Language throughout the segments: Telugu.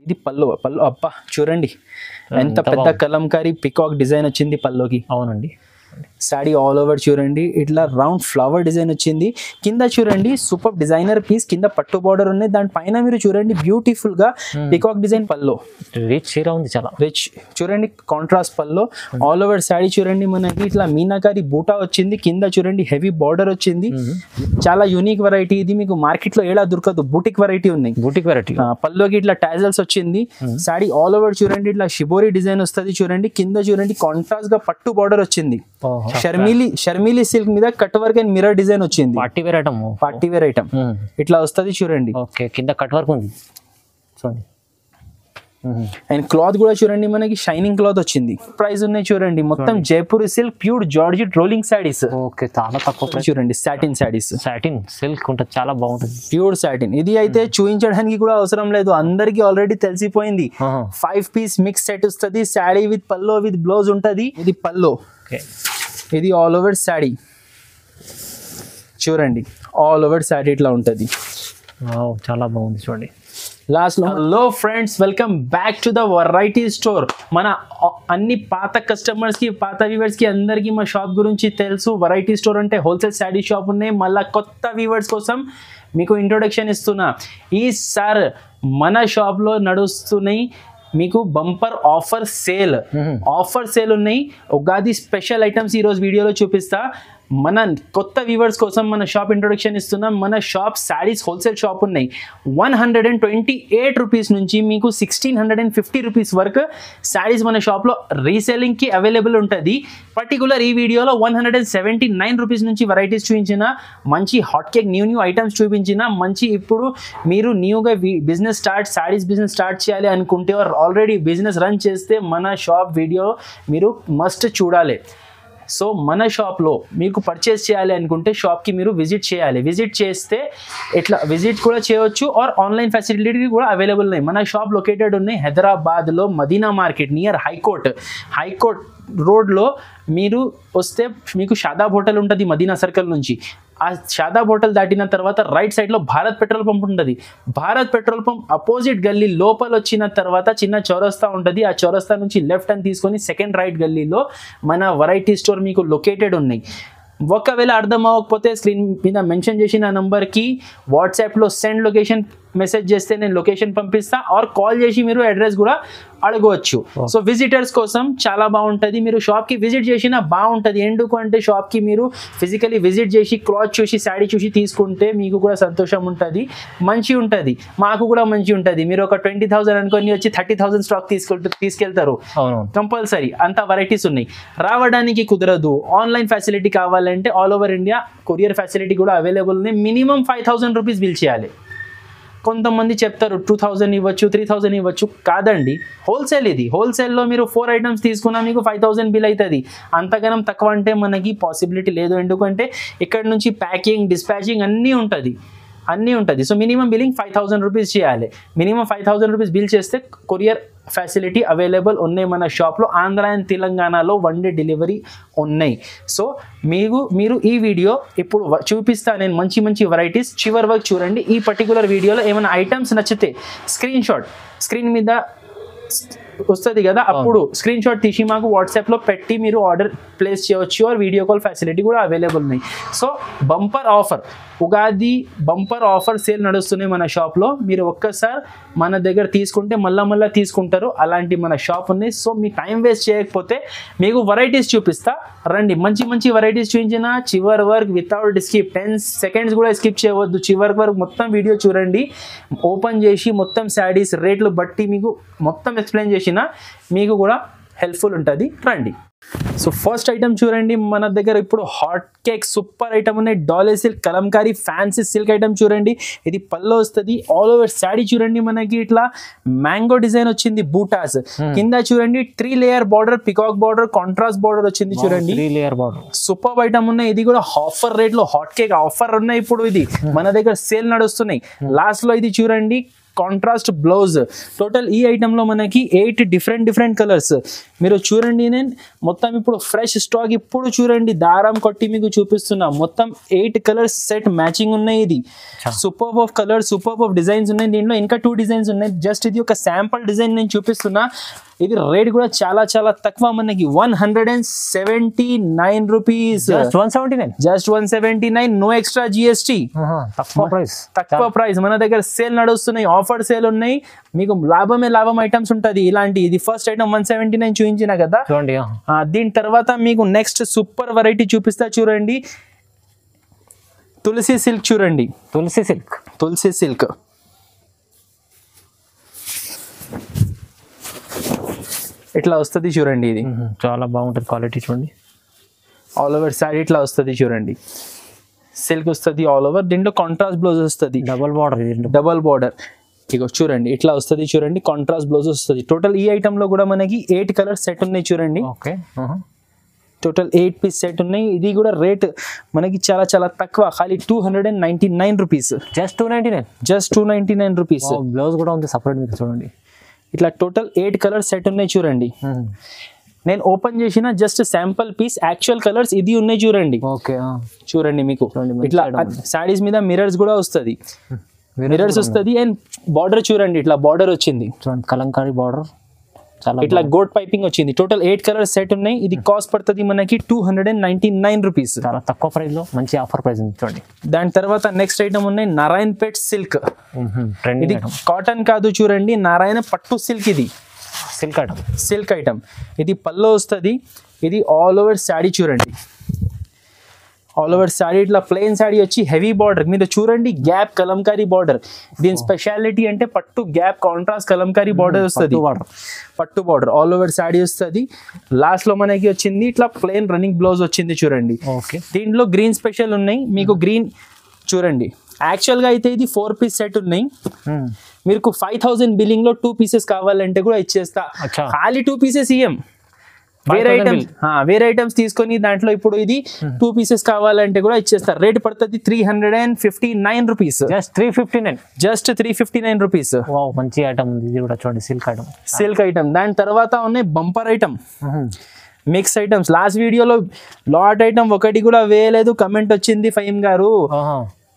ఇది పల్లో అబ్బా చూడండి ఎంత పెద్ద కలంకారీ పికాక్ డిజైన్ వచ్చింది పల్లోకి. అవునండి. సాడీ ఆల్ ఓవర్ చూడండి ఇట్లా రౌండ్ ఫ్లవర్ డిజైన్ వచ్చింది. కింద చూడండి సూపర్ డిజైనర్ పీస్, కింద పట్టు బార్డర్ ఉన్నాయి. దానిపైన మీరు చూడండి బ్యూటిఫుల్ గా పికాక్ డిజైన్ పల్లో, రిచ్ చీర ఉంది, చాలా రిచ్ చూడండి కాంట్రాస్ట్ పల్లో. ఆల్ ఓవర్ సాడీ చూడండి మనకి ఇట్లా మీనాకారి బూటా వచ్చింది. కింద చూడండి హెవీ బార్డర్ వచ్చింది. చాలా యూనిక్ వెరైటీ ఇది, మీకు మార్కెట్ లో ఏడా దొరకదు. బూటిక్ వెరైటీ ఉన్నాయి, బూటిక్ వెరైటీ. పల్లోకి ఇట్లా టాజల్స్ వచ్చింది. సాడీ ఆల్ ఓవర్ చూడండి ఇట్లా షిబోరి డిజైన్ వస్తుంది చూడండి. కింద చూడండి కాంట్రాస్ట్ గా పట్టు బార్డర్ వచ్చింది. షర్మిలి సిల్క్ మీద cut work and mirror design వచ్చింది. Party wear item, party wear item ఇట్లా వస్తుంది చూడండి. ఓకే, కింద కట్ వర్క్ ఉంది చూడండి. అండ్ క్లాత్ కూడా చూడండి మనకి షైనింగ్ క్లాత్ వచ్చింది. ప్రైస్ ఉన్నాయి చూడండి మొత్తం Jaipur silk pure georgette rolling saris. Okay, చాలా తక్కువ చూడండి సాటిన్ సారీస్, సాటిన్ సిల్క్ ఉంటుంది, చాలా బాగుంటుంది, ప్యూర్ సాటిన్. ఇది అయితే చూపించడానికి కూడా అవసరం లేదు, అందరికి ఆల్రెడీ తెలిసిపోయింది. 5 పీస్ మిక్స్ సెట్ వస్తుంది. Saree with pallu with blouse ఉంటది. ఇది పల్లో, ఇది ఆల్ ఓవర్ సాడీ చూడండి. ఆల్ ఓవర్ సాడీ ఇట్లా ఉంటది, చాలా బాగుంది చూడండి. లాస్ట్ లో hello friends, welcome back to the variety store. మన అన్ని పాత కస్టమర్స్ కి, పాత వ్యూవర్స్ కి అందరికి మా షాప్ గురించి తెలుసు. వెరైటీ స్టోర్ అంటే హోల్సేల్ శారీ షాప్ ఉన్నాయి. మళ్ళీ కొత్త వ్యూవర్స్ కోసం మీకు ఇంట్రొడక్షన్ ఇస్తున్నా. ఈ సార్ మన షాప్ లో నడుస్తున్నాయి మీకు బంపర్ ఆఫర్ సేల్ ఉన్నాయి. ఉగాది స్పెషల్ ఐటమ్స్ ఈరోజు వీడియోలో చూపిస్తా. మన కొత్త వ్యూవర్స్ కోసం మన షాప్ ఇంట్రొడక్షన్ ఇస్తున్నాం. మన షాప్ శారీస్ హోల్సేల్ షాప్ ఉన్నాయి. 128 రూపీస్ నుంచి మీకు 1650 రూపీస్ వరకు శారీస్ మన షాప్లో రీసేలింగ్కి అవైలబుల్ ఉంటుంది. పర్టికులర్ ఈ వీడియోలో 179 రూపీస్ నుంచి వెరైటీస్ చూపించిన, మంచి హాట్ కేక్ న్యూ ఐటమ్స్ చూపించిన, మంచి ఇప్పుడు మీరు న్యూగా శారీస్ బిజినెస్ స్టార్ట్ చేయాలి అనుకుంటే ఆల్రెడీ బిజినెస్ రన్ చేస్తే మన షాప్ వీడియో మీరు మస్ట్ చూడాలి. సో మన షాప్లో మీకు పర్చేస్ చేయాలి అనుకుంటే షాప్కి మీరు విజిట్ చేయాలి. విజిట్ చేస్తే ఇట్లా విజిట్ కూడా చేయవచ్చు ఆర్ ఆన్లైన్ ఫెసిలిటీ కూడా అవైలబుల్ ఉన్నాయి. మన షాప్ లొకేటెడ్ ఉన్నాయి హైదరాబాద్లో మదీనా మార్కెట్ నియర్ హైకోర్ట్ రోడ్లో. మీరు వస్తే మీకు షాదాబ్ హోటల్ ఉంటుంది మదీనా సర్కిల్ నుంచి. ఆ షాదాబ్ హోటల్ దాటిన తర్వాత రైట్ సైడ్లో భారత్ పెట్రోల్ పంప్ ఉంటుంది. భారత్ పెట్రోల్ పంప్ అపోజిట్ గల్లీ లోపల వచ్చిన తర్వాత చిన్న చౌరస్తా ఉంటుంది. ఆ చౌరస్తా నుంచి లెఫ్ట్ అని తీసుకొని సెకండ్ రైట్ గల్లీలో మన వెరైటీ స్టోర్ మీకు లొకేటెడ్ ఉన్నాయి. ఒకవేళ అర్థం అవ్వకపోతే స్క్రీన్ మీద మెన్షన్ చేసిన నంబర్కి వాట్సాప్లో సెండ్ లొకేషన్ మెసేజ్ చేస్తే నేను లొకేషన్ పంపిస్తా, ఆర్ కాల్ చేసి మీరు అడ్రస్ కూడా అడగవచ్చు. సో విజిటర్స్ కోసం చాలా బాగుంటుంది. మీరు షాప్కి విజిట్ చేసినా బాగుంటుంది. ఎందుకు అంటే షాప్కి మీరు ఫిజికలీ విజిట్ చేసి క్లాత్ చూసి శారీ చూసి తీసుకుంటే మీకు కూడా సంతోషం ఉంటుంది, మంచి ఉంటుంది, మాకు కూడా మంచి ఉంటుంది. మీరు ఒక 20,000 అనుకొని వచ్చి 30,000 స్టాక్ తీసుకెళ్తారు కంపల్సరీ. అంత వెరైటీస్ ఉన్నాయి. రావడానికి కుదరదు, ఆన్లైన్ ఫెసిలిటీ కావాలంటే all over India courier facility కూడా అవైలబుల్ ఉంది. మినిమం 5,000 రూపీస్ బిల్ చేయాలి. కొంతమంది చెప్తారు 2,000 ఇవ్వచ్చు, 3,000 ఇవ్వచ్చు. కాదండి, హోల్సేల్ ఇది. హోల్సేల్లో మీరు 4 ఐటమ్స్ తీసుకున్నా మీకు 5,000 బిల్ అవుతుంది. అంతగానం తక్కువ అంటే మనకి పాసిబిలిటీ లేదు. ఎందుకంటే ఇక్కడ నుంచి ప్యాకింగ్, డిస్పాచింగ్ అన్నీ ఉంటుంది. సో మినిమం బిల్లింగ్ 5,000 రూపీస్ చేయాలి. మినిమం 5,000 రూపీస్ బిల్ చేస్తే కొరియర్ ఫెసిలిటీ అవైలబుల్ ఉన్నాయి మన షాప్లో. ఆంధ్ర అండ్ తెలంగాణలో 1 డే డెలివరీ ఉన్నాయి. సో మీరు ఈ వీడియో ఇప్పుడు చూపిస్తా నేను మంచి వెరైటీస్ చివరి వరకు చూడండి. ఈ పర్టికులర్ వీడియోలో ఏమైనా ఐటమ్స్ నచ్చితే స్క్రీన్ మీద వస్తుంది కదా, అప్పుడు స్క్రీన్ షాట్ తీసి మాకు వాట్సాప్లో పెట్టి మీరు ఆర్డర్ ప్లేస్ చేయవచ్చు. ఆర్ వీడియో కాల్ ఫెసిలిటీ కూడా అవైలబుల్ ఉన్నాయి. So bumper offer, Ugadi bumper offer sale నడుస్తున్నాయి మన షాప్లో. మీరు ఒక్కసారి మన దగ్గర తీసుకుంటే మళ్ళా తీసుకుంటారు. అలాంటి మన షాప్ ఉన్నాయి. సో మీ టైం వేస్ట్ చేయకపోతే మీకు వెరైటీస్ చూపిస్తా రండి. మంచి వెరైటీస్ చూపించిన చివరి వరకు వితౌట్ స్కిప్ 10 సెకండ్స్ కూడా స్కిప్ చేయవద్దు. చివరి వరకు మొత్తం వీడియో చూడండి. ఓపెన్ చేసి మొత్తం శారీస్ రేట్లు బట్టి మీకు మొత్తం ఎక్స్ప్లెయిన్ చేసిన మీకు కూడా హెల్ప్ఫుల్ ఉంటుంది. రండి. సో ఫస్ట్ ఐటమ్ చూడండి, మన దగ్గర ఇప్పుడు హాట్ కేక్ సూపర్ ఐటమ్ ఉన్నాయి. Dollar silk Kalamkari fancy silk item చూడండి. ఇది పల్లో వస్తుంది. ఆల్ ఓవర్ శారీ చూడండి మనకి ఇట్లా మ్యాంగో డిజైన్ వచ్చింది, బూటాస్. కింద చూడండి 3 layer border, peacock border, contrast border వచ్చింది చూడండి. 3 లేయర్ బార్డర్ సూపర్ ఐటమ్ ఉన్నాయి. ఇది కూడా ఆఫర్ రేట్ లో హాట్ కేక్ ఆఫర్ ఉన్నాయి. ఇప్పుడు ఇది మన దగ్గర సేల్ నడుస్తున్నాయి. లాస్ట్ లో ఇది చూడండి కాంట్రాస్ట్ బ్లౌజ్. టోటల్ ఈ ఐటెంలో మనకి 8 డిఫరెంట్ కలర్స్. మీరు చూడండి, నేను మొత్తం ఇప్పుడు ఫ్రెష్ స్టాక్ ఇప్పుడు చూడండి దారం కొట్టి మీకు చూపిస్తున్నా. మొత్తం 8 కలర్స్ సెట్ మ్యాచింగ్ ఉన్నాయి. ఇది super of colours, super of designs ఉన్నాయి. దీంట్లో ఇంకా 2 డిజైన్స్ ఉన్నాయి. జస్ట్ ఇది ఒక శాంపుల్ డిజైన్ నేను చూపిస్తున్నా. ఇది రేట్ కూడా చాలా తక్కువ, మనకి 179 rupees. Just 179, no extra GST. తక్కువ ప్రైస్. మన దగ్గర సేల్ నడుస్తున్నాయి, ఆఫర్ సేల్ ఉన్నాయి. మీకు లాభం ఐటమ్స్ ఉంటుంది. ఇలాంటి ఇది ఫస్ట్ ఐటమ్ 179 చూపించిన కదా. దీని తర్వాత మీకు నెక్స్ట్ సూపర్ వెరైటీ చూపిస్తా చూడండి. తులసి సిల్క్ చూడండి. తులసి సిల్క్ ఇట్లా వస్తుంది చూడండి. ఇది చాలా బాగుంటుంది క్వాలిటీ చూడండి. ఆల్ ఓవర్ శారీ ఇట్లా వస్తుంది చూడండి. సిల్క్ వస్తుంది ఆల్ ఓవర్. దీంట్లో కాంట్రాస్ట్ బ్లౌజ్ వస్తుంది, డబల్ బార్డర్. ఇగో చూడండి ఇట్లా వస్తుంది చూడండి. కాంట్రాస్ట్ బ్లౌజ్ వస్తుంది. టోటల్ ఈ ఐటమ్ లో కూడా మనకి 8 కలర్స్ సెట్ ఉన్నాయి చూడండి. టోటల్ 8 పీస్ సెట్ ఉన్నాయి. ఇది కూడా రేట్ మనకి చాలా తక్కువ, ఖాళీ 299 రూపీస్. Just 299 rupees. బ్లౌజ్ కూడా ఉంది సపరేట్. మీరు చూడండి ఇట్లా టోటల్ 8 కలర్స్ సెట్ ఉన్నాయి చూడండి. నేను ఓపెన్ చేసిన just sample piece. Actual colours ఇది ఉన్నాయి చూడండి. చూడండి మీకు ఇట్లా శారీస్ మీద మిరర్స్ కూడా వస్తుంది. మిరర్స్ వస్తుంది. అండ్ బార్డర్ చూడండి, ఇట్లా బార్డర్ వచ్చింది, కలంకారీ బార్డర్. ఇట్లా గోల్డ్ పైపింగ్ వచ్చింది. టోటల్ 8 కలర్స్ సెట్ ఉన్నాయి. ఇది కాస్ట్ పడుతుంది మనకి 299 రూపీస్. చాలా తక్కువ ప్రైస్ లో మంచి ఆఫర్ ప్రైస్ చూడండి. దాని తర్వాత నెక్స్ట్ ఐటమ్ ఉన్నాయి నారాయణపేట్ సిల్క్. ఇది కాటన్ కాదు చూడండి, నారాయణ పట్టు సిల్క్. ఇది సిల్క్ ఐటమ్. ఇది పల్లో వస్తుంది. ఇది ఆల్ ఓవర్ శారీ చూడండి. ఆల్ ఓవర్ శారీ ఇట్లా ప్లెయిన్ శారీ వచ్చి హెవీ బార్డర్ మీద చూడండి. Gap Kalamkari border. దీని స్పెషాలిటీ అంటే పట్టు గ్యాప్ కాంట్రాస్ట్ కలంకారీ బార్డర్ వస్తుంది. పట్టు బార్డర్ ఆల్ ఓవర్ శారీ వస్తుంది. లాస్ట్ లో మనకి వచ్చింది ఇట్లా ప్లెయిన్ రన్నింగ్ బ్లౌజ్ వచ్చింది చూడండి. దీంట్లో గ్రీన్ స్పెషల్ ఉన్నాయి. మీకు గ్రీన్ చూడండి. యాక్చువల్ గా అయితే ఇది 4 పీస్ సెట్ ఉన్నాయి. మీకు 5000 బిల్లింగ్ లో 2 పీసెస్ కావాలంటే కూడా ఇచ్చేస్తా. ఖాళీ 2 పీసెస్ ఇయ్యం. వేరే ఐటమ్స్ తీసుకొని దాంట్లో ఇప్పుడు ఇది 2 పీసెస్ కావాలంటే కూడా ఇచ్చేస్తారు. రేట్ పడుతుంది 359 రూపీస్. Just 359 rupees. మంచి ఐటమ్ ఉంది. ఇది కూడా చూడండి సిల్క్ ఐటమ్. దాని తర్వాత ఉన్నాయి bumper item, mix items. Last వీడియోలో లాట్ ఐటమ్ ఒకటి కూడా వేయలేదు, కమెంట్ వచ్చింది ఫహీమ్ గారు.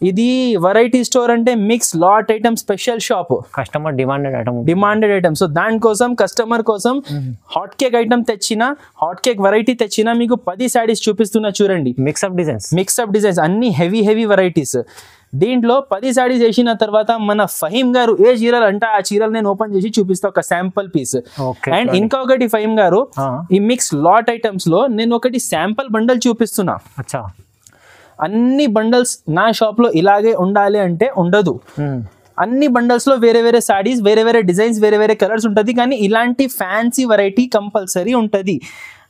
ఇది వెరైటీ స్టోర్ అంటే mix lot item special shop. Customer demanded item. So దానికోసం కస్టమర్ కోసం హాట్ కేక్ ఐటమ్ తెచ్చిన, హాట్ కేక్ వెరైటీ తెచ్చిన. మీకు 10 శారీస్ చూపిస్తున్నా చూడండి. మిక్స్అప్ డిజైన్స్ అన్ని హెవీ వెరైటీస్. దీంట్లో 10 శారీస్ వేసిన తర్వాత మన ఫహీమ్ గారు ఏ చీరలు అంటే ఆ చీరలు నేను ఓపెన్ చేసి చూపిస్తా, ఒక శాంపుల్ పీస్. అండ్ ఇంకొకటి ఫహీమ్ గారు, ఈ మిక్స్ లాట్ ఐటమ్స్ లో నేను ఒకటి శాంపుల్ బండల్ చూపిస్తున్నా. అన్ని బండల్స్ నా షాప్ లో ఇలాగే ఉండాలి అంటే ఉండదు. అన్ని బండల్స్ లో వేరే సారీస్, వేరే డిజైన్స్, వేరే కలర్స్ ఉంటది. కానీ ఇలాంటి ఫ్యాన్సీ వెరైటీ కంపల్సరీ ఉంటది.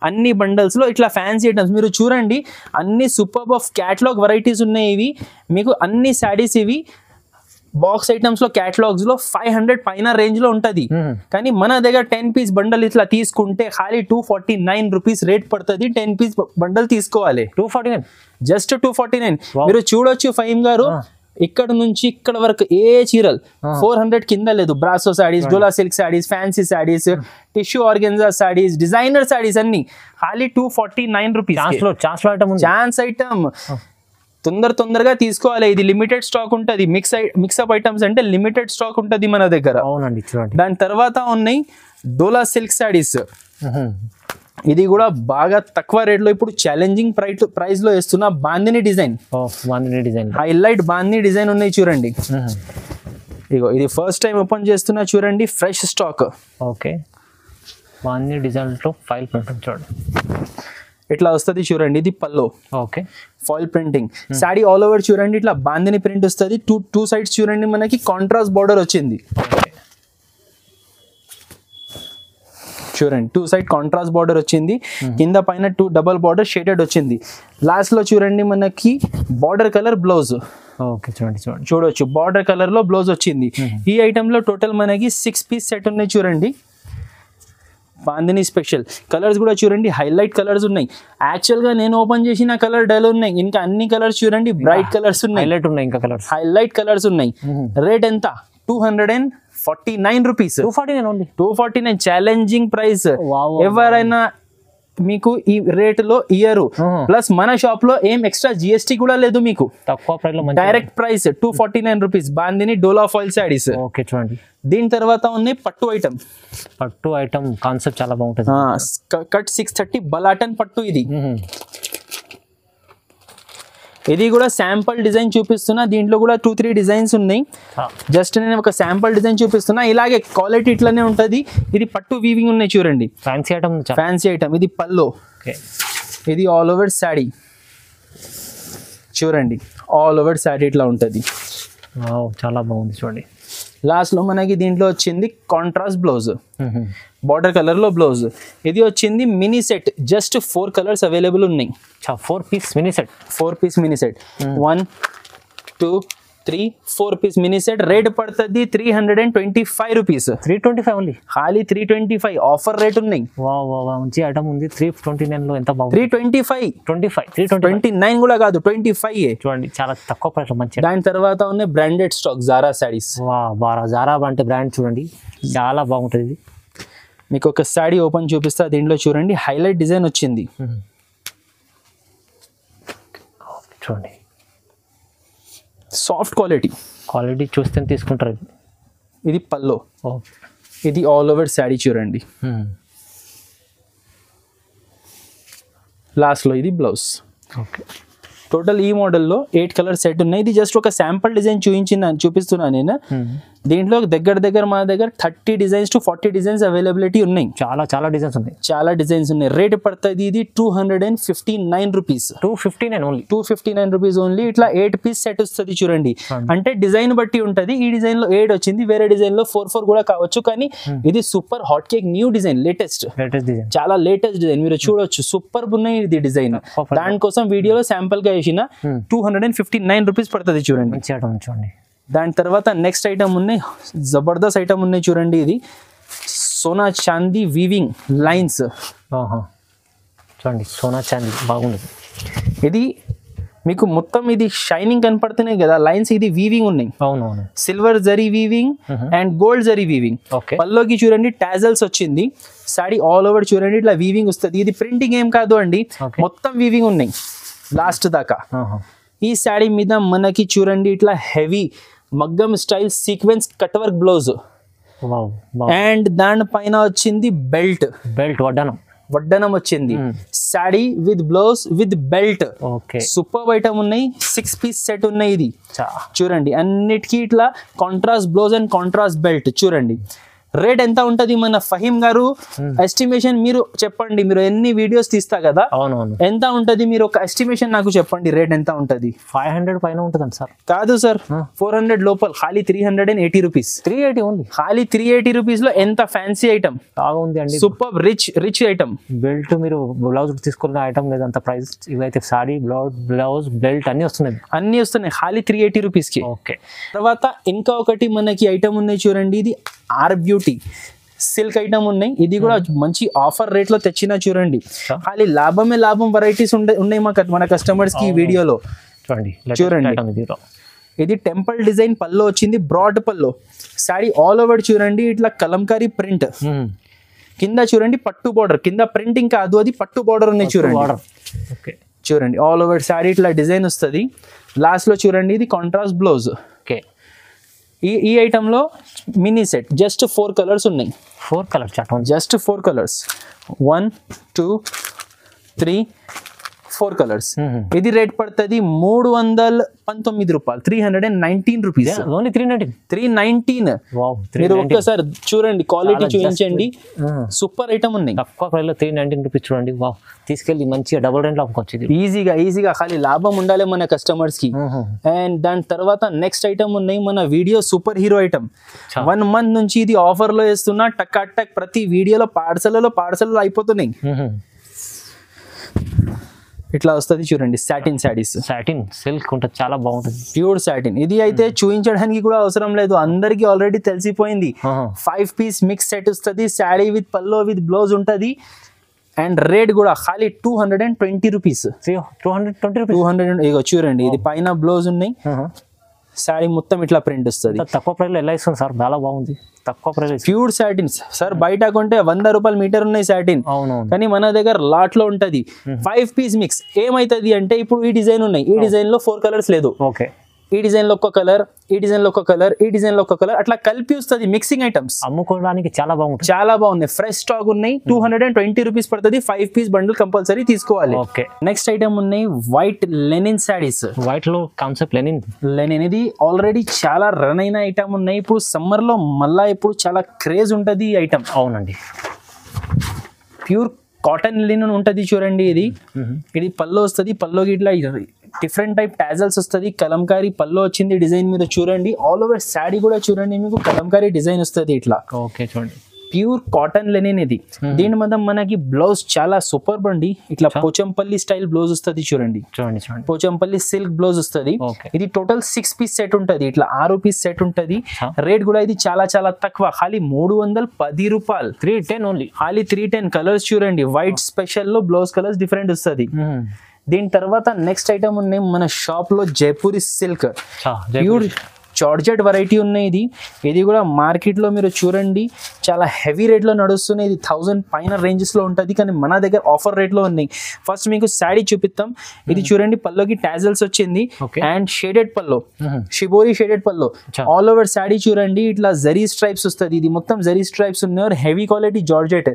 అన్ని బండల్స్ లో ఇట్లా ఫ్యాన్సీ ఐటమ్స్ మీరు చూడండి. అన్ని సూపర్ ఆఫ్ క్యాటలాగ్ వెరైటీస్ ఉన్నాయి. ఇవి మీకు అన్ని సారీస్ ఇవి బాక్స్ ఐటమ్స్ లో క్యాటలాగ్స్ లో 500 పైన రేంజ్ లో ఉంటది. కానీ మన దగ్గర 10 పీస్ బండల్ ఇట్లా తీసుకుంటే ఖాళీ 249 రూపీస్ రేట్ పడుతుంది. 10 పీస్ బండల్ తీసుకోవాలి. 249, జస్ట్ 249. మీరు చూడొచ్చు ఫహీమ్ గారు, ఇక్కడ నుంచి ఇక్కడ వరకు ఏ చీరలు 400 కింద లేదు. Brasso saris, Dola silk saris, fancy saris, tissue organza saris, designer saris అన్ని ఖాళీ 249 రూపీస్. ఛాన్స్ ఐటమ్ తొందరగా తీసుకోవాలి. ఇది లిమిటెడ్ స్టాక్ ఉంటుంది. మిక్సప్ ఐటమ్స్ అంటే లిమిటెడ్ స్టాక్ ఉంటుంది మన దగ్గర. అవునండి చూడండి. దాని తర్వాత ఉన్నాయి డోలా సిల్క్ సారీస్. ఇది కూడా బాగా తక్కువ రేట్ లో ఇప్పుడు ఛాలెంజింగ్ ప్రైస్ లో వేస్తున్న bandhani design. Highlight bandhani design ఉన్నాయి చూడండి. ఇగో ఇది ఫస్ట్ టైం ఓపెన్ చేస్తున్నా చూడండి. Fresh stock. బాందిని డిజైన్ లో ఫైల్ ప్రింట్ చూడండి. ఇట్లా వస్తుంది చూడండి. ఇది pallu. Foil printing. Sari all over చూడండి. ఇట్లా బాందిని ప్రింట్ వస్తుంది. టూ సైడ్స్ చూడండి మనకి కాంట్రాస్ట్ బార్డర్ వచ్చింది చూడండి. 2 సైడ్ కాంట్రాస్ట్ బార్డర్ వచ్చింది. కింద పైన 2 డబల్ బార్డర్ షేడెడ్ వచ్చింది. లాస్ట్ లో చూడండి మనకి బార్డర్ కలర్ బ్లౌజ్. చూడొచ్చు బార్డర్ కలర్ లో బ్లౌజ్ వచ్చింది. ఈ ఐటమ్ లో టోటల్ మనకి 6 పీస్ సెట్ ఉన్నాయి చూడండి. బాందిని స్పెషల్ కలర్స్ కూడా చూడండి. హైలైట్ కలర్స్ ఉన్నాయి. యాక్చువల్ గా నేను ఓపెన్ చేసిన కలర్ డల్ ఉన్నాయి. ఇంకా అన్ని కలర్స్ చూడండి బ్రైట్ కలర్స్ ఉన్నాయి. ఇంకా హైలైట్ కలర్స్ ఉన్నాయి. రేట్ ఎంత? 249 rupees. 249 only. 249 challenging price. Wow. ఎవరైనా మీకు ఈ రేటులో ఇయర్ ప్లస్ మన షాప్ లో ఏం ఎక్స్ట్రా జిఎస్టీ కూడా లేదు మీకు. తక్కువ ప్రైస్ లో డైరెక్ట్ ప్రైస్ 249 రూపీస్. బాందిని డోలా ఫాయిల్ శారీస్. ఓకే చూడండి. దీని తర్వాత ఉన్నాయి పట్టు ఐటమ్. పట్టు ఐటమ్ కాన్సెప్ట్ చాలా బాగుంటుంది. కట్ 630 బలాటన్ పట్టు. ఇది కూడా శాంపుల్ డిజైన్ చూపిస్తున్నా. దీంట్లో కూడా 2-3 డిజైన్స్ ఉన్నాయి. జస్ట్ నేను ఒక శాంపుల్ డిజైన్ చూపిస్తున్నా. ఇలాగే క్వాలిటీ ఇట్లానే ఉంటది. ఇది పట్టు వీవింగ్ ఉన్నాయి చూడండి. Fancy item. Fancy item. ఇది పల్లో. ఇది ఆల్ ఓవర్ శారీ చూడండి. ఆల్ ఓవర్ శారీ ఇట్లా ఉంటది. చాలా బాగుంది చూడండి. లాస్ట్ లో మనకి దీంట్లో వచ్చింది కాంట్రాస్ట్ బ్లౌజ్, బార్డర్ కలర్ లో బ్లౌజ్. ఇది వచ్చింది mini set. Just 4 colours available ఉన్నాయి. 4 piece mini set. 4 piece mini set. 1 2 3 4 piece mini set. Rate పడుతుంది 325 రూపీస్. 325 ఓన్లీ. ఖాళీ 325 ఆఫర్ రేట్ ఉన్నాయి. మంచి ఐటమ్ ఉంది. 329 లో ఎంత బాగుంది. 329 కూడా కాదు, 25 చూడండి. చాలా తక్కువ ప్రైస్ మంచి. దాని తర్వాత ఉన్నాయి branded stock Zara saris. Zara అంటే బ్రాండ్ చూడండి, చాలా బాగుంటుంది. మీకు ఒక శారీ ఓపెన్ చూపిస్తా. దీంట్లో చూడండి హైలైట్ డిజైన్ వచ్చింది చూడండి. సాఫ్ట్ క్వాలిటీ చూస్తే తీసుకుంటారు. ఇది పల్లో. ఇది ఆల్ ఓవర్ శారీ చూడండి. లాస్ట్ లో ఇది బ్లౌజ్. టోటల్ ఈ మోడల్లో 8 కలర్ సెట్ ఉన్నాయి. ఇది జస్ట్ ఒక శాంపుల్ డిజైన్ చూపిస్తున్నా నేను. దీంట్లో దగ్గర మా దగ్గర 30 డిజైన్స్ to 40 డిజైన్స్ అవైలబిలిటీ ఉన్నాయి. చాలా డిజైన్స్ ఉన్నాయి. రేట్ పడుతుంది ఇది 259 రూపీస్. 259 rupees only. ఇట్లా 8 పీస్ సెట్ వస్తుంది చూడండి. అంటే డిజైన్ బట్టి ఉంటది. ఈ డిజైన్ లో 8 వచ్చింది, వేరే డిజైన్ లో 4 కూడా కావచ్చు. కానీ ఇది super hot cake new design, latest design, చాలా లేటెస్ట్ డిజైన్. మీరు చూడొచ్చు సూపర్ ఉన్నాయి ఇది డిజైన్. దానికోసం వీడియోలో శాంపుల్ గా వేసిన 259 రూపీస్ పడుతుంది చూడండి. చూడండి. దాని తర్వాత నెక్స్ట్ ఐటమ్ ఉన్నాయి, జబర్దస్త్ ఐటమ్ ఉన్నాయి చూడండి. ఇది సోనా చాందీ వీవింగ్ లైన్స్. చూడండి సోనా చాందీ బాగుంది. ఇది మీకు మొత్తం ఇది షైనింగ్ కనపడుతున్నాయి కదా లైన్స్. ఇది వీవింగ్ ఉన్నాయి. అవునవును. Silver zari weaving and gold zari weaving. పల్లోకి చూడండి టాజల్స్ వచ్చింది. సారీ ఆల్ ఓవర్ చూడండి ఇట్లా వీవింగ్ వస్తుంది. ఇది ప్రింటింగ్ ఏం కాదు అండి, మొత్తం వీవింగ్ ఉన్నాయి లాస్ట్ దాకా. ఈ శారీ మీద మనకి చూడండి ఇట్లా హెవీ మగ్గం style sequence cut work blouse. And దానిపైన వచ్చింది బెల్ట్ వడ్డనం వచ్చింది. Sari with blouse with belt. Super item ఉన్నాయి. 6 పీస్ సెట్ ఉన్నాయి. ఇది చూడండి అన్నిటికీ ఇట్లా contrast blouse and contrast belt. చూడండి రేట్ ఎంత ఉంటది మన ఫహీం గారు ఎస్టిమేషన్ మీరు చెప్పండి. మీరు ఎన్ని వీడియోస్ తీస్తా కదా, ఎంత ఉంటది మీరు ఒక ఎస్టిమేషన్ నాకు చెప్పండి. రేట్ ఎంత ఉంటది? 500 పైన ఉంటదండి సార్. కాదు సార్, 400 లోపల. ఖాళీ 380 రూపీస్. 380 ఓన్లీ. ఖాళీ 380 రూపీస్ లో ఎంత ఫ్యాన్సీ ఐటమ్ బాగుంది అండి. Super rich item. బెల్ట్ మీరు బ్లౌజ్ తీసుకున్న ఐటమ్ లేదు అంత ప్రైస్. ఇవైతే సారీ బ్లౌజ్ బెల్ట్ అన్ని వస్తున్నాయి. ఖాళీ 380 రూపీస్ కి. ఓకే. తర్వాత ఇంకా ఒకటి మనకి ఐటమ్ ఉన్నాయి చూడండి. ఇది ఆర్ బ్యూటీ సిల్క్ ఐటమ్ ఉన్నాయి. ఇది కూడా మంచి ఆఫర్ రేట్ లో తెచ్చినా చూడండి. ఖాళీ లాభం వెరైటీస్ ఉన్నాయి మన కస్టమర్స్ కి. వీడియోలో చూడండి. ఇది టెంపుల్ డిజైన్ పల్లో వచ్చింది, బ్రాడ్ పల్లో. సారీ ఆల్ ఓవర్ చూడండి ఇట్లా కలంకారీ ప్రింట్. కింద చూడండి పట్టు బార్డర్. కింద ప్రింటింగ్ కాదు, అది పట్టు బార్డర్ ఉన్నాయి చూడండి. చూడండి ఆల్ ఓవర్ సారీ ఇట్లా డిజైన్ వస్తుంది. లాస్ట్ లో చూడండి ఇది కాంట్రాస్ట్ బ్లౌజ్. ఈ ఐటమ్ లో మినీ సెట్ జస్ట్ 4 కలర్స్ ఉన్నాయి. 4 కలర్స్ జస్ట్ 4 కలర్స్. 1 2 3 4 కలర్స్. ఇది రేట్ పడుతుంది 319 రూపాయలు. 319 రూపీస్. 319. మీరు ఒక్కసారి చూడండి క్వాలిటీ చూపించండి. సూపర్ ఐటమ్ ఉన్నాయి. తక్కువ ప్రైస్ లో 319 రూపీస్ చూడండి. వావ్, తీసుకెళ్ళి మంచిగా డబుల్ రెంట్ అమ్ముకోవచ్చు ఈజీగా. ఖాళీ లాభం ఉండాలి మన కస్టమర్స్ కి. అండ్ దాని తర్వాత నెక్స్ట్ ఐటమ్ ఉన్నాయి మన video super hero item. 1 month నుంచి ఇది ఆఫర్ లో వేస్తున్నా. టక్ ప్రతి వీడియోలో పార్సల్ అయిపోతున్నాయి. ఇట్లా వస్తుంది చూడండి. సాటిన్ శారీస్. సాటిన్ సిల్క్ ఉంటుంది, చాలా బాగుంటుంది. Pure satin. ఇది అయితే చూపించడానికి కూడా అవసరం లేదు, అందరికి ఆల్రెడీ తెలిసిపోయింది. 5 పీస్ మిక్స్ సెట్ వస్తుంది. Sari with pallu with blouse ఉంటుంది. అండ్ రేట్ కూడా ఖాళీ 220 రూపీస్. 200. ఇగో చూడండి ఇది పైన బ్లౌజ్ ఉన్నాయి. శారీ మొత్తం ఇట్లా ప్రింట్ వస్తుంది. తక్కువ ప్రైస్ లో ఎలా ఇస్తుంది సార్? చాలా బాగుంది, తక్కువ ప్రైస్. ప్యూర్ సాటిన్ సార్, బయట కొంటే 100 రూపాయలు మీటర్ ఉన్నాయి సాటిన్, అవునవును, కానీ మన దగ్గర లాట్ లో ఉంటది 5 పీస్ మిక్స్. ఏమైతుంది అంటే ఇప్పుడు ఈ డిజైన్ ఉన్నాయి, ఈ డిజైన్ లో 4 కలర్స్ లేదు, ఓకే, ఈ డిజైన్ లో ఒక కలర్, ఈ డిజైన్ లో ఒక కలర్, ఈ డిజైన్ లో ఒక కలర్, అట్లా కలిపి వస్తుంది మిక్సింగ్ ఐటమ్స్. అమ్ముకోవడానికి చాలా బాగుంటుంది, చాలా బాగున్నాయి, ఫ్రెష్ స్టాక్ ఉన్నాయి. 220 రూపీస్ పడుతుంది, 5 పీస్ బండిల్ కంపల్సరీ తీసుకోవాలి. ఓకే. నెక్స్ట్ ఐటమ్ ఉన్నాయి వైట్ లెనిన్ శారీస్. వైట్ లో కాన్సెప్ట్ లెనిన్ ఇది ఆల్రెడీ చాలా రన్ అయిన ఐటమ్ ఉన్నాయి. ఇప్పుడు సమ్మర్ లో మళ్ళా ఇప్పుడు చాలా క్రేజ్ ఉంటది ఈ ఐటమ్. అవునండి, ప్యూర్ కాటన్ లినన్ ఉంటది చూడండి. ఇది పల్లో వస్తుంది, పల్లోకి ఇట్లా డిఫరెంట్ టైప్ టాజల్స్ వస్తుంది, కలంకారీ పల్లో వచ్చింది డిజైన్ మీద చూడండి. ఆల్ ఓవర్ శారీ కూడా చూడండి, మీకు కలంకారీ డిజైన్ వస్తుంది ఇట్లా. ఓకే, చూడండి, ప్యూర్ కాటన్ లెనిన్ ఇది. దీని మీద మనకి బ్లౌజ్ చాలా సూపర్ బండి, ఇట్లా పోచంపల్లి స్టైల్ బ్లౌజ్ వస్తుంది చూడండి. పోచంపల్లి సిల్క్ బ్లౌజ్ వస్తుంది. ఇది టోటల్ 6 పీస్ సెట్ ఉంటది, ఇట్లా 6 పీస్ సెట్ ఉంటది. రేట్ కూడా ఇది చాలా చాలా తక్కువ, ఖాళీ 310 రూపాయలు. 310 ఓన్లీ, ఖాళీ 310. కలర్స్ చూడండి, వైట్ స్పెషల్ లో బ్లౌజ్ కలర్స్ డిఫరెంట్ వస్తుంది. దీని తర్వాత నెక్స్ట్ ఐటమ్ ఉన్నాయి మన షాప్ లో, Jaipuri silk pure georgette variety ఉన్నాయి. ఇది కూడా మార్కెట్ లో మీరు చూడండి చాలా హెవీ రేట్ లో నడుస్తున్నాయి. ఇది 1000 పైన రేంజెస్ లో ఉంటుంది, కానీ మన దగ్గర ఆఫర్ రేట్ లో ఉన్నాయి. ఫస్ట్ మీకు శారీ చూపిస్తాం. ఇది చూడండి, పల్లోకి టాజల్స్ వచ్చింది and shaded pallu, shibori shaded pallu. All over sari చూడండి, ఇట్లా జరీ స్ట్రైప్స్ వస్తుంది. ఇది మొత్తం జరీ స్ట్రైప్స్ ఉన్నాయి, హెవీ క్వాలిటీ జార్జెట్.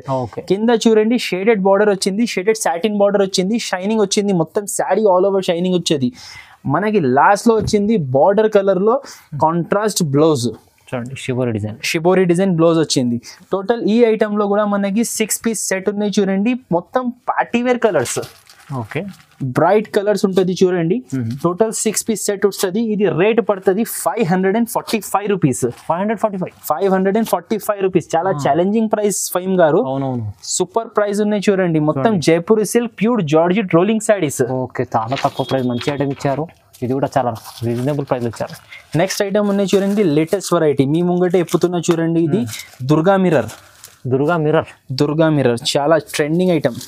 కింద చూడండి షేడెడ్ బార్డర్ వచ్చింది, షేడెడ్ సాటిన్ బార్డర్ వచ్చింది, షైనింగ్ వచ్చింది, మొత్తం శారీ ఆల్ ఓవర్ షైనింగ్ వచ్చేది. మనకి లాస్ట్ లో వచ్చింది బార్డర్ కలర్ లో కాంట్రాస్ట్ బ్లౌజ్ చూడండి, షిబోరి డిజైన్ బ్లౌజ్ వచ్చింది. టోటల్ ఈ ఐటమ్ లో కూడా మనకి 6 పీస్ సెట్ ఉన్నాయి చూడండి, మొత్తం party wear colours. Okay, bright colours ఉంటుంది చూడండి. టోటల్ 6 పీస్ సెట్ వస్తుంది. ఇది రేట్ పడుతుంది 545 రూపీస్. 545 రూపీస్, చాలా ఛాలెంజింగ్ ప్రైస్ ఫైమ్ గారు. సూపర్ ప్రైస్ ఉన్నాయి చూడండి, మొత్తం Jaipuri silk pure georgette rolling saris. Okay, చాలా తక్కువ ప్రైస్, మంచి ఐటమ్ ఇచ్చారు. ఇది కూడా చాలా రీజనబుల్ ప్రైస్ ఇచ్చారు. నెక్స్ట్ ఐటమ్ ఉన్నాయి చూడండి, లేటెస్ట్ వెరైటీ మీ ముంగటే ఎప్పుతున్నా చూడండి. ఇది దుర్గా మిర్రర్ చాలా ట్రెండింగ్ ఐటమ్,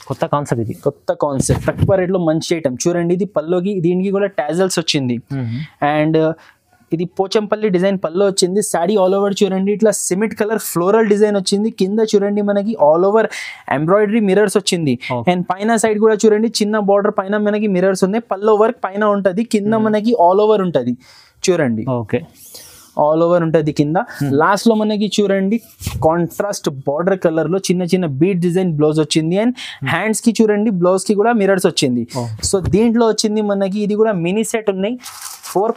కొత్త కాన్సెప్ట్. ఇది కొత్త కాన్సెప్ట్, తక్కువ రేట్ లో మంచి ఐటమ్ చూడండి. ఇది పల్లోకి, దీనికి కూడా టాజల్స్ వచ్చింది అండ్ ఇది పోచంపల్లి డిజైన్ పల్లో వచ్చింది. శారీ ఆల్ ఓవర్ చూడండి, ఇట్లా సిమెంట్ కలర్ ఫ్లోరల్ డిజైన్ వచ్చింది. కింద చూడండి మనకి ఆల్ ఓవర్ ఎంబ్రాయిడరీ మిరర్స్ వచ్చింది అండ్ పైన సైడ్ కూడా చూడండి చిన్న బార్డర్ పైన మనకి మిరర్స్ ఉన్నాయి. పల్లో వర్క్ పైన ఉంటది, కింద మనకి ఆల్ ఓవర్ ఉంటది చూడండి. ఓకే, ఆల్ ఓవర్ ఉంటుంది కింద. లాస్ట్ లో మనకి చూడండి కాంట్రాస్ట్ బార్డర్ కలర్ లో చిన్న చిన్న బీట్ డిజైన్ బ్లౌజ్ వచ్చింది అండ్ హ్యాండ్స్ కి చూడండి బ్లౌజ్ కి కూడా మిరర్స్ వచ్చింది. సో దీంట్లో వచ్చింది మనకి, ఇది కూడా మినీ సెట్ ఉన్నాయి, 4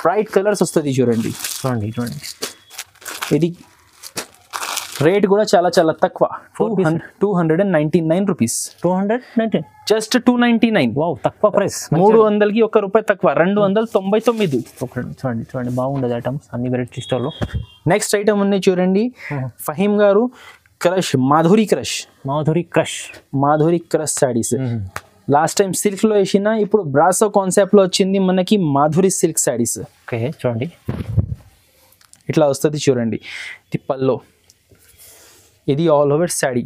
బ్రైట్ కలర్స్ వస్తుంది చూడండి. ఇది రేట్ కూడా చాలా చాలా తక్కువ, 299 రూపీస్. జస్ట్ 299. తక్కువ ప్రైస్, 300కి ₹1 తక్కువ, 299. చూడండి బాగుండదు ఐటమ్స్ అన్ని వెరైటీ స్టోర్ లో. నెక్స్ట్ ఐటమ్ ఉన్నాయి చూడండి, ఫహీమ్ గారు crush, Madhuri crush saris. Last time silk లో వేసిన, ఇప్పుడు బ్రాసో కాన్సెప్ట్ లో వచ్చింది మనకి మాధురి సిల్క్ శారీస్. చూడండి, ఇట్లా వస్తుంది చూడండి. ఇది పల్లో, ఇది ఆల్ ఓవర్ శారీ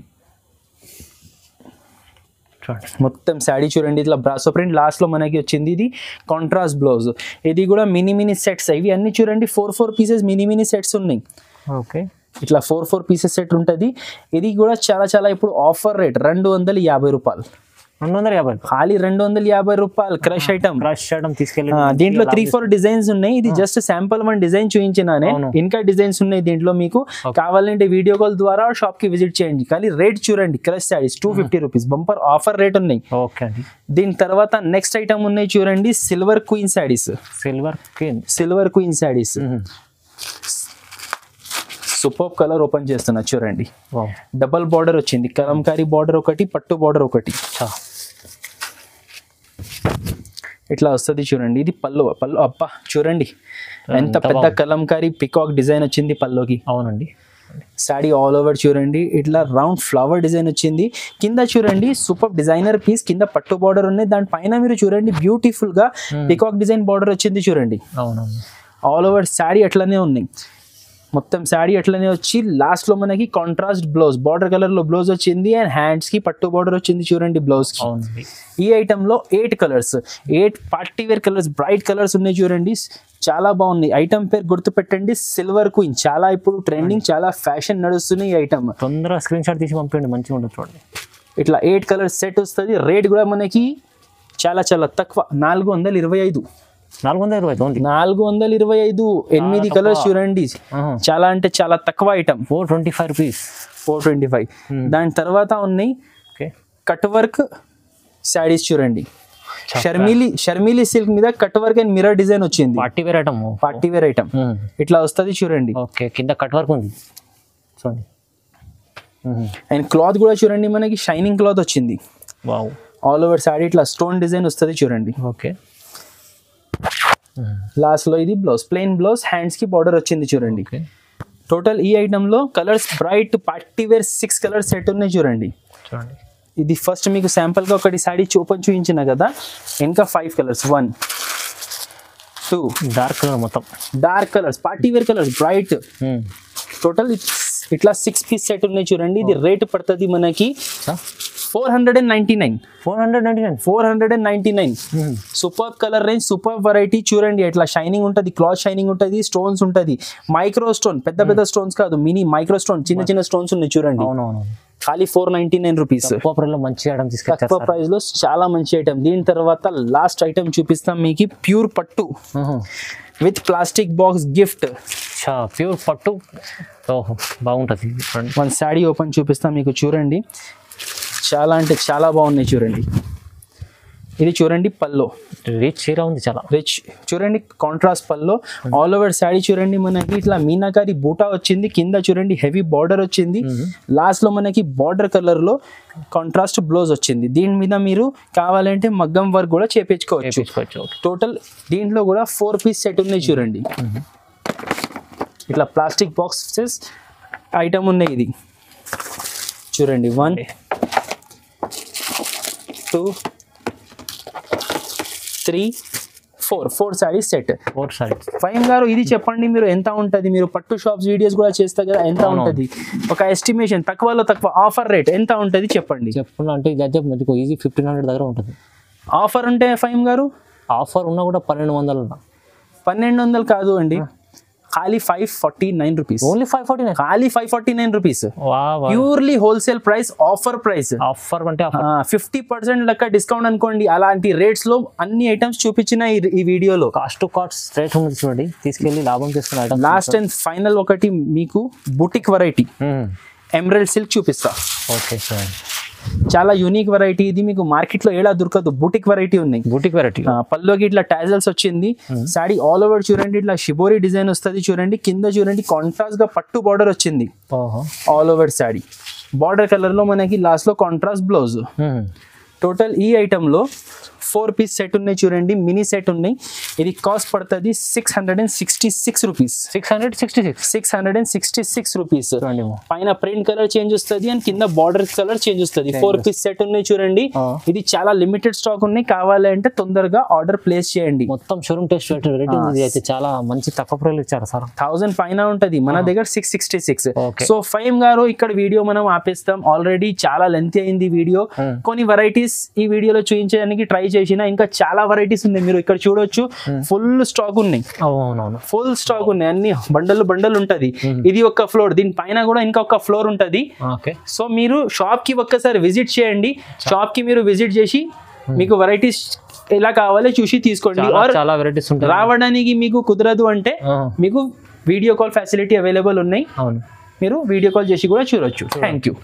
మొత్తం శారీ చూడండి, ఇట్లా బ్రాసో ప్రింట్. లాస్ట్ లో మనకి వచ్చింది ఇది కాంట్రాస్ట్ బ్లౌజ్. ఇది కూడా మినీ సెట్స్, ఇవి అన్ని చూడండి 4 పీసెస్ మినీ సెట్స్ ఉన్నాయి. ఓకే, ఇట్లా 4 పీసెస్ సెట్ ఉంటుంది. ఇది కూడా చాలా చాలా ఇప్పుడు ఆఫర్ రేట్ 250 రూపాయలు. 250, ఖాళీ 250 రూపాయలు. క్రష్ ఐటమ్ తీసుకెళ్ళి. దీంట్లో 3-4 డిజైన్స్ ఉన్నాయి. ఇది జస్ట్ శాంపుల్ 1 డిజైన్ చూపించినానే, ఇంకా డిజైన్స్ ఉన్నాయి దీంట్లో. మీకు కావాలంటే వీడియో కాల్ ద్వారా షాప్ కి విజిట్ చేయండి. కానీ రేట్ చూడండి, crush saris 250 rupees, bumper offer rate ఉన్నాయి. దీని తర్వాత నెక్స్ట్ ఐటమ్ ఉన్నాయి చూడండి, silver queen saris. Super colour open చేస్తున్నా చూడండి. డబల్ బార్డర్ వచ్చింది, కలంకారీ బార్డర్ ఒకటి, పట్టు బార్డర్ ఒకటి, ఇట్లా వస్తుంది చూడండి. ఇది పళ్ళు అబ్బా చూడండి ఎంత పెద్ద కలంకారీ పికాక్ డిజైన్ వచ్చింది పల్లోకి. అవునండి, శారీ ఆల్ ఓవర్ చూడండి, ఇట్లా రౌండ్ ఫ్లవర్ డిజైన్ వచ్చింది. కింద చూడండి సూపర్ డిజైనర్ పీస్, కింద పట్టు బార్డర్ ఉన్నాయి. దానిపైన మీరు చూడండి బ్యూటిఫుల్ గా పికాక్ డిజైన్ బార్డర్ వచ్చింది చూడండి. ఆల్ ఓవర్ శారీ అట్లనే ఉన్నాయి, మొత్తం శారీ అట్లనే వచ్చి లాస్ట్ లో మనకి కాంట్రాస్ట్ బ్లౌజ్, బార్డర్ కలర్ లో బ్లౌజ్ వచ్చింది అండ్ హ్యాండ్స్ కి పట్టు బార్డర్ వచ్చింది చూడండి బ్లౌజ్ కి. ఈ ఐటమ్ లో 8 colours, 8 party wear colours, bright colours ఉన్నాయి చూడండి. చాలా బాగుంది. ఐటమ్ పేరు గుర్తుపెట్టండి, సిల్వర్ క్వీన్. చాలా ఇప్పుడు ట్రెండింగ్, చాలా ఫ్యాషన్ నడుస్తుంది ఈ ఐటమ్. తొందరగా స్క్రీన్ షాట్ తీసి పంపించండి, మంచిగా ఉంటుంది చూడండి. ఇట్లా 8 కలర్ సెట్ వస్తుంది. రేట్ కూడా మనకి చాలా చాలా తక్కువ, 425. 425 ఓన్లీ. 425, 8 కలర్స్ చూడండి. చాలా అంటే చాలా తక్కువ ఐటమ్. 425 రూపీస్. 425. దాని తర్వాత ఉన్నాయి కట్ వర్క్ శారీస్ చూడండి. షర్మిలి సిల్క్ మీద cut work and mirror design వచ్చింది. Party wear item. Party wear item ఇట్లా వస్తుంది చూడండి. ఓకే, కింద కట్ వర్క్ ఉంది చూడండి. అండ్ క్లాత్ కూడా చూడండి, మనకి షైనింగ్ క్లాత్ వచ్చింది. వావ్. ఆల్ ఓవర్ సారీ ఇట్లా స్టోన్ డిజైన్ వస్తుంది చూడండి. ఓకే. లాస్ట్ లో ఇది బ్లౌజ్, ప్లెయిన్ బ్లౌజ్, హ్యాండ్స్ కి బార్డర్ వచ్చింది చూడండి. టోటల్ ఈ ఐటమ్ లో colours bright party wear 6 colour set ఉన్నాయి చూడండి. చూడండి, ఇది ఫస్ట్ మీకు శాంపుల్ గా ఒకటి సారీ ఓపెన్ చూపించిన కదా, ఇంకా 5 కలర్స్, 1 2 డార్క్ కలర్, మొత్తం dark colours, party wear colours, bright. Total ఇట్లా 6 పీస్ సెట్ ఉన్నాయి చూడండి. ఇది రేట్ పడుతుంది మనకి 499. 499. Super colour range, super variety చూడండి. ఇట్లా షైనింగ్ ఉంటుంది, క్లాత్ షైనింగ్ ఉంటుంది, స్టోన్స్ ఉంటుంది, మైక్రో స్టోన్, పెద్ద పెద్ద స్టోన్స్ కాదు, మినీ మైక్రో స్టోన్, చిన్న చిన్న స్టోన్స్ ఉన్నాయి చూడండి. ఖాళీ 499 రూపీస్. మంచి ఐటమ్ తీసుకొచ్చారు, తక్కువ ప్రైస్ లో చాలా మంచి ఐటమ్. దీని తర్వాత లాస్ట్ ఐటమ్ చూపిస్తాం మీకు, ప్యూర్ పట్టు with plastic box gift. Pure పట్టు బాగుంటుంది. వన్ శారీ ఓపెన్ చూపిస్తాం మీకు చూడండి. చాలా అంటే చాలా బాగున్నాయి చూడండి. ఇది చూడండి పల్లో, రిచ్ చీర ఉంది, చాలా రిచ్ చూడండి, కాంట్రాస్ట్ పల్లో. ఆల్ ఓవర్ శారీ చూడండి, మనకి ఇట్లా మీనాకారి బూటా వచ్చింది, కింద చూడండి హెవీ బార్డర్ వచ్చింది, లాస్ట్ లో మనకి బార్డర్ కలర్ లో కాంట్రాస్ట్ బ్లౌజ్ వచ్చింది. దీని మీద మీరు కావాలంటే మగ్గం వర్క్ కూడా చేపించుకోవచ్చు. టోటల్ దీంట్లో కూడా 4 పీస్ సెట్ ఉన్నాయి చూడండి. ఇట్లా ప్లాస్టిక్ బాక్సెస్ ఐటమ్ ఉన్నాయి. ఇది చూడండి 1 2 3 4 సారీస్ సెట్. 4 సారీస్. ఫైమ్ గారు ఇది చెప్పండి, మీరు ఎంత ఉంటుంది? మీరు పట్టు షాప్స్ వీడియోస్ కూడా చేస్తారు కదా, ఎంత ఉంటుంది? ఒక ఎస్టిమేషన్, తక్కువలో తక్కువ ఆఫర్ రేట్ ఎంత ఉంటుంది చెప్పండి. చెప్పండి అంటే మీకు ఈజీ 1500 దగ్గర ఉంటుంది. ఆఫర్ ఉంటే ఫైమ్ గారు? ఆఫర్ ఉన్నా కూడా 1200. 1200 కాదు అండి, ఖాళీ 549 రూపీస్. ఓన్లీ 549. ఖాళీ 549 rupees. Purely wholesale price, offer price. Offer అంటే 50% లెక్క డిస్కౌంట్ అనుకోండి. అలాంటి రేట్స్ లో అన్ని ఐటమ్స్ చూపించిన ఈ వీడియోలో. కాస్ట్ టు కాస్ట్ రేట్ ఉంది చూడండి, తీసుకెళ్ళి లాభం తీసుకున్న ఐటమ్. లాస్ట్ అండ్ ఫైనల్ ఒకటి మీకు బుటిక్ వెరైటీ ఎమరల్డ్ సిల్క్ చూపిస్తా. ఓకే సార్, చాలా యూనిక్ వెరైటీ ఇది, మీకు మార్కెట్ లో ఏడా దొరకదు. బుటిక్ వెరైటీ ఉన్నాయి. బుటిక్ వెరైటీ పల్లోకి ఇట్లా టాజల్స్ వచ్చింది. సారీ ఆల్ ఓవర్ చూడండి, ఇట్లా షిబోరి డిజైన్ వస్తుంది చూడండి. కింద చూడండి కాంట్రాస్ట్ గా పట్టు బార్డర్ వచ్చింది. All over sorry border colour లో మనకి లాస్ట్ లో కాంట్రాస్ట్ బ్లౌజ్. టోటల్ ఈ ఐటమ్ లో 4 పీస్ సెట్ ఉన్నాయి చూడండి, మినీ సెట్ ఉన్నాయి. ఇది కాస్ట్ పడుతుంది 666 రూపీస్. 666 రూపీస్. పైన ప్రింట్ కలర్ చేంజ్ వస్తుంది అండ్ కింద బార్డర్ కలర్ చేంజ్ వస్తుంది. 4 పీస్ సెట్ ఉన్నాయి చూడండి. ఇది చాలా లిమిటెడ్ స్టాక్ ఉన్నాయి, కావాలంటే తొందరగా ఆర్డర్ ప్లేస్ చేయండి. మొత్తం షోరూమ్ టెస్ట్ అయితే చాలా మంచి తక్కువ ప్రైస్ ఇచ్చారు సార్. 1000 పైన ఉంటది, మన దగ్గర 666. సో ఫైమ్ గారు ఇక్కడ వీడియో మనం ఆపేస్తాం. ఆల్రెడీ చాలా లెంత్ అయింది వీడియో. కొన్ని వెరైటీస్ ఈ వీడియోలో చూపించడానికి ట్రై చేసిన, ఇంకా చాలా వెరైటీస్ ఉన్నాయి. మీరు ఇక్కడ చూడొచ్చు, ఫుల్ స్టాక్ ఉన్నాయి. ఫుల్ స్టాక్ ఉన్నాయి, అన్ని బండలు ఉంటది. ఇది ఒక ఫ్లోర్, దీని పైన కూడా ఇంకొక ఫ్లోర్ ఉంటది. సో మీరు షాప్ కి ఒక్కసారి విజిట్ చేయండి. షాప్ కి మీరు విజిట్ చేసి మీకు వెరైటీస్ ఎలా కావాలో చూసి తీసుకోండి. చాలా వెరైటీస్ ఉంటాయి. రావడానికి మీకు కుదరదు అంటే మీకు వీడియో కాల్ ఫెసిలిటీ అవైలబుల్ ఉన్నాయి. మీరు వీడియో కాల్ చేసి కూడా చూడొచ్చు. Thank you.